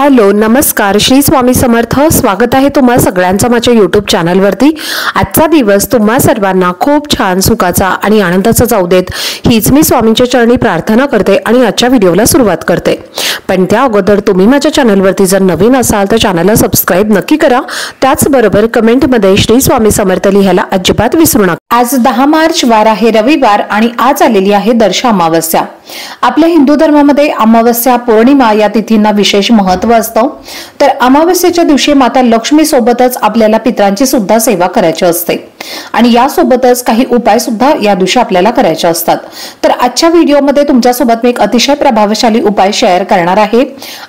Hello नमस्कार श्री स्वामी समर्थ। स्वागत आहे तुम्हा सगळ्यांचं माझ्या YouTube चॅनलवरती। आजचा दिवस तुम्हा सर्वांना खूप छान सुखाचा आणि आनंदाचा जाऊ देत हीच मी स्वामींच्या चरणी प्रार्थना करते आणि आजच्या व्हिडिओला सुरुवात करते। पण त्या अगोदर तुम्ही माझ्या चॅनलवरती जर नवीन असाल तर चॅनलला सबस्क्राइब नक्की करा। त्याचबरोबर कमेंटमध्ये श्री स्वामी समर्थ लिहायला अजिबात विसरू नका। आज 10 मार्च वार आहे रविवार आणि आज आलेली आहे दर्श अमावस्या। आपल्या हिंदू धर्मामध्ये अमावस्या पौर्णिमा या तिथींना विशेष महत्त्व असतं। तर अमावस्येच्या दिवशी माता लक्ष्मी सोबतच आपल्याला पितरांची सुद्धा सेवा करायची असते आणि यासोबतच काही उपाय सुद्धा या दिवशी आपल्याला करायचे असतात। तर आजच्या व्हिडिओमध्ये तुमच्यासोबत मी एक अतिशय प्रभावशाली उपाय शेअर करणार आहे।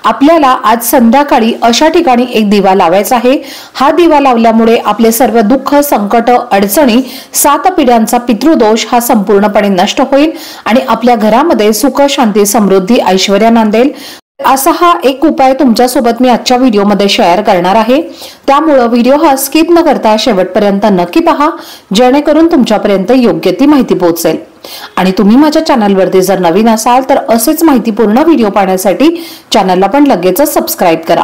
आपल्याला आज संध्याकाळी अशा ठिकाणी एक दिवा लावायचा आहे। हा दिवा लावल्यामुळे आपले सर्व दुःख संकट अडचणी 7 पिढ्यांचा पितृदोष हा संपूर्णपणे नष्ट होईल आणि आपल्या घरामध्ये सुख शांती समृद्धी ऐश्वर्य नांदेल। असा हा एक उपाय तुमच्यासोबत मी आजच्या व्हिडिओमध्ये शेअर करणार आहे। त्यामुळे व्हिडिओ हा स्किप न करता शेवटपर्यंत नक्की पहा, जेणेकरून तुमच्यापर्यंत योग्य ती माहिती पोहोचेल। आणि तुम्ही माझ्या चॅनलवरती जर नवीन असाल तर असेच माहितीपूर्ण व्हिडिओ पाहण्यासाठी चॅनलला पण लगेचच सबस्क्राइब करा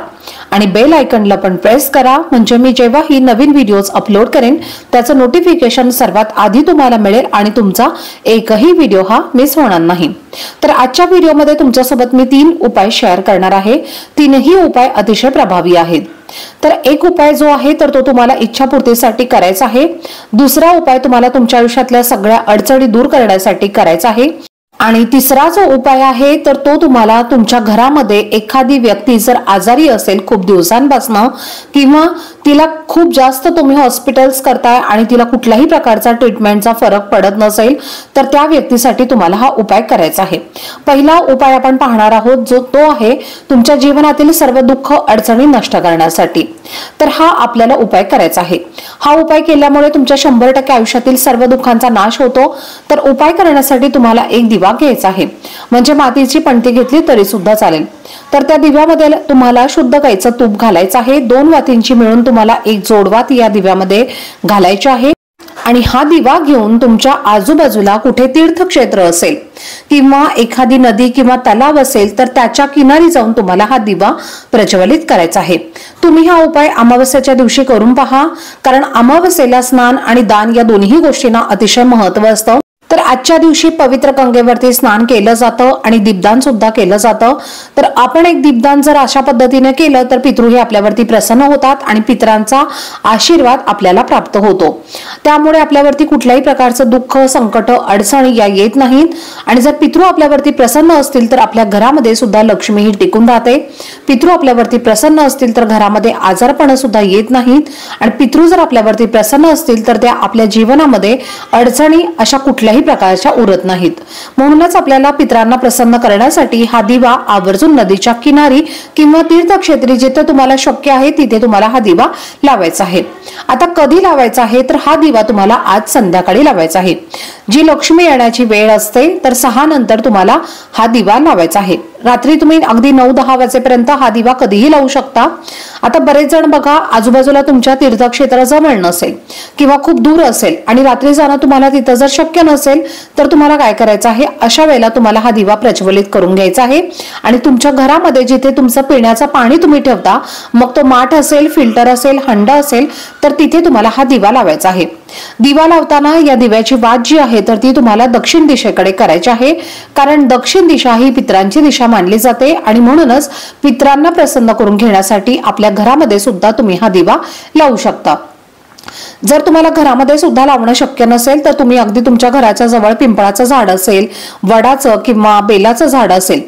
आणि बेल आयकॉनला पण प्रेस करा, म्हणजे मी जेव्हा ही नवीन व्हिडिओज अपलोड करेन त्याचं नोटिफिकेशन सर्वात आधी तुम्हाला मिळेल आणि तुमचा एकही व्हिडिओ हा मिस होणार नाही। तर आजच्या व्हिडिओमध्ये तुमच्यासोबत मी 3 उपाय शेअर करणार आहे। तीनही उपाय अतिशय प्रभावी आहेत। तर एक उपाय जो आहे तर तो तुम्हाला इच्छापूर्तीसाठी करायचा आहे। दुसरा उपाय तुम्हाला तुमच्या आयुष्यातल्या सगळ्या अडचणी दूर करण्यासाठी करायचा आहे आणि तिसरा जो उपाय आहे तर तो तुम्हाला तुमच्या घरामध्ये एखादी व्यक्ती जर आजारी असेल खूप दिवसांपासून किंवा तिला खूप जास्त तुम्ही हॉस्पिटल्स करताय आणि तिला कुठल्याही प्रकारचा ट्रीटमेंटचा फरक पडत नसेल तर त्या व्यक्तीसाठी तुम्हाला हा उपाय करायचा आहे। पहिला उपाय आपण पाहणार आहोत जो तो आहे तुमच्या जीवनातील सर्व दुःख अडचणी नष्ट करण्यासाठी। तर हा आपल्याला उपाय करायचा आहे। हा उपाय केल्यामुळे तुमच्या 100% आयुष्यातील सर्व दुःखांचा नाश होतो। तर उपाय करण्यासाठी तुम्हाला एक दिवा घ्यायचा आहे, म्हणजे मातीची पणती घेतली तरी सुद्धा चालेल। तर त्या दिव्यामध्ये तुम्हाला शुद्ध गाईचं तूप घालायचं आहे। 2 वातींची मिळून तुम्हाला एक जोडवात या दिव्यामध्ये घालायची आहे आणि हा दिवा घेऊन तुमच्या आजूबाजूला कुठे तीर्थक्षेत्र असेल किंवा एखादी नदी किंवा तलाव असेल तर त्याच्या किनारी जाऊन तुम्हाला हा दिवा प्रज्वलित करायचा आहे। तुम्ही हा उपाय अमावस्येच्या दिवशी करून पहा, कारण अमावस्येला स्नान आणि दान या दोन्ही गोष्टींना अतिशय महत्त्व असतं। तर आजच्या दिवशी पवित्र गंगेवरती स्नान केलं जातं आणि दीपदान सुद्धा केलं जातं। तर आपण एक दीपदान जर अशा पद्धतीने केलं तर पितृ हे आपल्यावरती प्रसन्न होतात आणि पितरांचा आशीर्वाद आपल्याला प्राप्त होतो। त्यामुळे आपल्यावरती कुठल्याही प्रकारचं दुःख संकट अडचणी या येत नाहीत आणि जर पितृ आपल्यावरती प्रसन्न असतील तर आपल्या घरामध्ये सुद्धा लक्ष्मी ही टिकून राहते। पितृ आपल्यावरती प्रसन्न असतील तर घरामध्ये आजारपण सुद्धा येत नाहीत आणि पितृ जर आपल्यावरती प्रसन्न असतील तर त्या आपल्या जीवनामध्ये अडचणी अशा कुठल्याही प्रकारच्या उरत नाहीत। म्हणूनच आपल्याला पितरांना प्रसन्न करण्यासाठी हा दिवा आवर्जून नदीच्या किनारी किंवा तीर्थक्षेत्री जिथे तुम्हाला शक्य आहे तिथे तुम्हाला हा दिवा लावायचा आहे। आता कधी लावायचा आहे तर हा दिवा तुम्हाला आज संध्याकाळी लावायचा आहे। जी लक्ष्मी येण्याची वेळ असते तर 6 नंतर तुम्हाला हा दिवा लावायचा आहे। रात्री तुम्ही अगदी 9-10 वाजेपर्यंत हा दिवा कधीही लावू शकता। आता बरेच जण बघा आजूबाजूला तुमच्या तीर्थक्षेत्र जवळ नसेल किंवा खूप दूर असेल आणि रात्री जाणं तुम्हाला तिथं जर शक्य नसेल तर तुम्हाला काय करायचं आहे, अशा वेळेला तुम्हाला हा दिवा प्रज्वलित करून घ्यायचा आहे आणि तुमच्या घरामध्ये जिथे तुमचं पिण्याचं पाणी तुम्ही ठेवता, मग तो माठ असेल फिल्टर असेल हंडा असेल तर तिथे तुम्हाला हा दिवा लावायचा आहे। दिवा लावताना या दिव्याची वात जी आहे तर ती तुम्हाला दक्षिण दिशेकडे करायची आहे, कारण दक्षिण दिशा ही पितरांची दिशा मानली जाते आणि म्हणूनच पितरांना प्रसन्न करून घेण्यासाठी आपल्या घरामध्ये सुद्धा तुम्ही हा दिवा लावू शकता। जर तुम्हाला घरामध्ये सुद्धा लावणं शक्य नसेल तर तुम्ही अगदी तुमच्या घराच्या जवळ पिंपळाचं झाड असेल, वडाचं किंवा बेलाचं झाड असेल,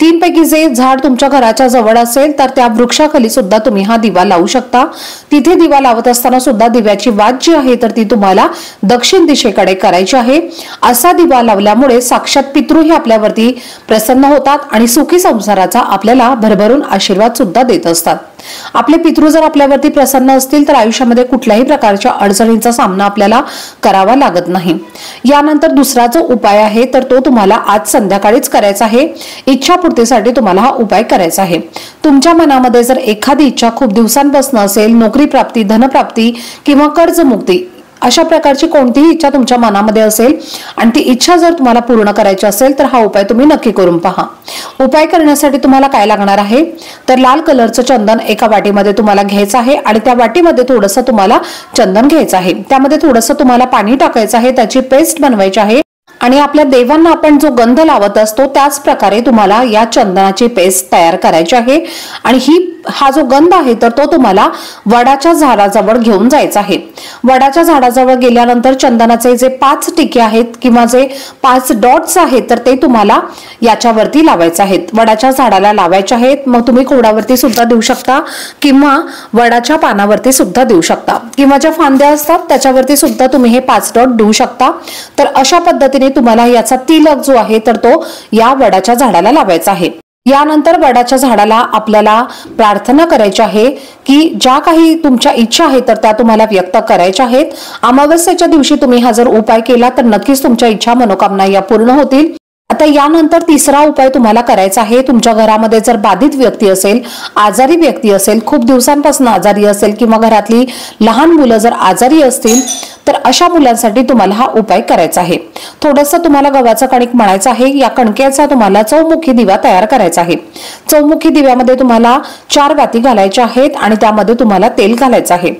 3 पैकी जे झाड तुमच्या घराच्या जवळ असेल तर त्या वृक्षाखाली सुद्धा तुम्ही हा दिवा लावू शकता। तिथे दिवा लावत असताना सुद्धा दिव्याची वात जी आहे तर ती तुम्हाला दक्षिण दिशेकडे करायची आहे। असा दिवा लावल्यामुळे साक्षात पितृ हे आपल्यावरती प्रसन्न होतात आणि सुखी संसाराचा आपल्याला भरभरून आशीर्वाद सुद्धा देत असतात। आपले पितृ जर आपल्यावरती प्रसन्न असतील तर आयुष्यामध्ये कुठल्याही प्रकारच्या अडचणींचा सामना आपल्याला करावा लागत नाही। यानंतर दुसरा जो उपाय आहे तर तो तुम्हाला आज संध्याकाळीच करायचा आहे। इच्छापूर्तीसाठी तुम्हाला हा उपाय करायचा आहे। तुमच्या मनामध्ये जर एखादी इच्छा खूप दिवसांपासून असेल, नोकरी प्राप्ती, धनप्राप्ती किंवा कर्जमुक्ती अशा प्रकारची कोणतीही इच्छा तुमच्या मनामध्ये असेल आणि ती इच्छा जर तुम्हाला पूर्ण करायची असेल तर हा उपाय तुम्ही नक्की करून पहा। उपाय करण्यासाठी तुम्हाला काय लागणार आहे तर लाल कलरचं चंदन एका वाटीमध्ये तुम्हाला घ्यायचं आहे आणि त्या वाटीमध्ये थोडंसं तुम्हाला चंदन घ्यायचं आहे। त्यामध्ये थोडंसं तुम्हाला पाणी टाकायचं आहे, त्याची पेस्ट बनवायची आहे आणि आपल्या देवांना आपण जो गंध लावत असतो त्याच प्रकारे तुम्हाला या चंदनाची पेस्ट तयार करायची आहे। आणि हा जो गंध आहे तर तो तुम्हाला वडाच्या झाडाजवळ घेऊन जायचा आहे। वडाच्या झाडाजवळ गेल्यानंतर चंदनाचे जे 5 टिके आहेत किंवा जे 5 डॉट्स आहेत तर ते तुम्हाला याच्यावरती लावायचे आहेत, वडाच्या झाडाला लावायचे आहेत। मग तुम्ही खोडावरती सुद्धा देऊ शकता किंवा वडाच्या पानावरती सुद्धा देऊ शकता किंवा ज्या फांद्या असतात त्याच्यावरती सुद्धा तुम्ही हे 5 डॉट देऊ शकता। तर अशा पद्धतीने तुम्हाला याचा तिलक जो आहे तर तो या वडाच्या झाडाला लावायचा आहे। यानंतर वडाच्या झाडाला आपल्याला प्रार्थना करायची आहे की ज्या काही तुमच्या इच्छा आहेत तर त्या तुम्हाला व्यक्त करायच्या आहेत। अमावस्येच्या दिवशी तुम्ही हा जर उपाय केला तर नक्कीच तुमच्या इच्छा मनोकामना या पूर्ण होतील। आता यानंतर तिसरा उपाय तुम्हाला करायचा आहे। तुमच्या घरामध्ये जर बाधित व्यक्ती असेल, आजारी व्यक्ती असेल, खूप दिवसांपासून आजारी असेल किंवा घरातली लहान मुलं जर आजारी असतील तर अशा मुलांसाठी तुम्हाला हा उपाय करायचा आहे। थोडंसं तुम्हाला गव्हाचं कणिक मळायचं आहे, या कणकेचा तुम्हाला चौमुखी दिवा तयार करायचा आहे। चौमुखी दिव्यामध्ये तुम्हाला 4 वाती घालायच्या आहेत आणि त्यामध्ये तुम्हाला तेल घालायचं आहे।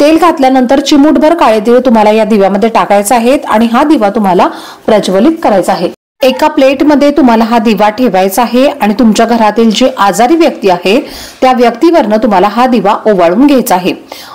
तेल घातल्यानंतर चिमूटभर काळे तीळ तुम्हाला या दिव्यामध्ये टाकायचे आहेत आणि हा दिवा तुम्हाला प्रज्वलित करायचा आहे। एका प्लेटमध्ये तुम्हाला हा दिवा ठेवायचा आहे आणि तुमच्या घरातील जी आजारी व्यक्ती आहे त्या व्यक्तीवरनं तुम्हाला हा दिवा ओवाळून घ्यायचा आहे।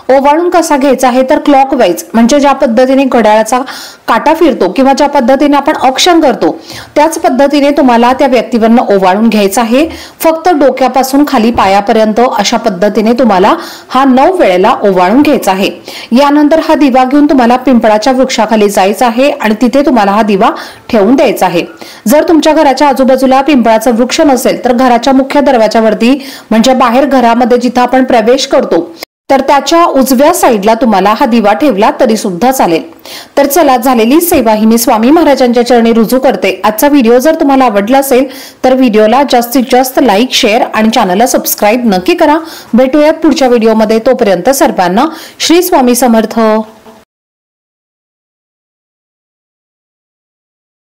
ओवाळून कसा घ्यायचा आहे तर क्लॉकवाईज, म्हणजे ज्या पद्धतीने घड्याळाचा काटा फिरतो किंवा ज्या पद्धतीने आपण औक्षण करतो त्याच पद्धतीने तुम्हाला त्या व्यक्तीवरनं ओवाळून घ्यायचा आहे। फक्त डोक्यापासून खाली पायापर्यंत अशा पद्धतीने तुम्हाला हा 9 वेळेला ओवाळून घ्यायचा आहे। यानंतर हा दिवा घेऊन तुम्हाला पिंपळाच्या वृक्षाखाली जायचं आहे आणि तिथे तुम्हाला हा दिवा ठेवून द्यायचा आहे। जर तुमच्या घराच्या आजूबाजूला पिंपळाचं वृक्ष नसेल तर घराच्या मुख्य दरवाजावरती म्हणजे बाहेर घरामध्ये जिथे आपण प्रवेश करतो तर त्याच्या उजव्या साईडला तुम्हाला हा दिवा ठेवला तरी सुद्धा चालेल। तर चला, झालेली सेवा ही मी स्वामी महाराजांच्या चरणी रुजू करते। आजचा व्हिडिओ जर तुम्हाला आवडला असेल तर व्हिडिओला जास्तीत जास्त लाईक, शेअर आणि चॅनलला सबस्क्राईब नक्की करा। भेटूयात पुढच्या व्हिडिओमध्ये, तोपर्यंत सर्वांना श्री स्वामी समर्थ।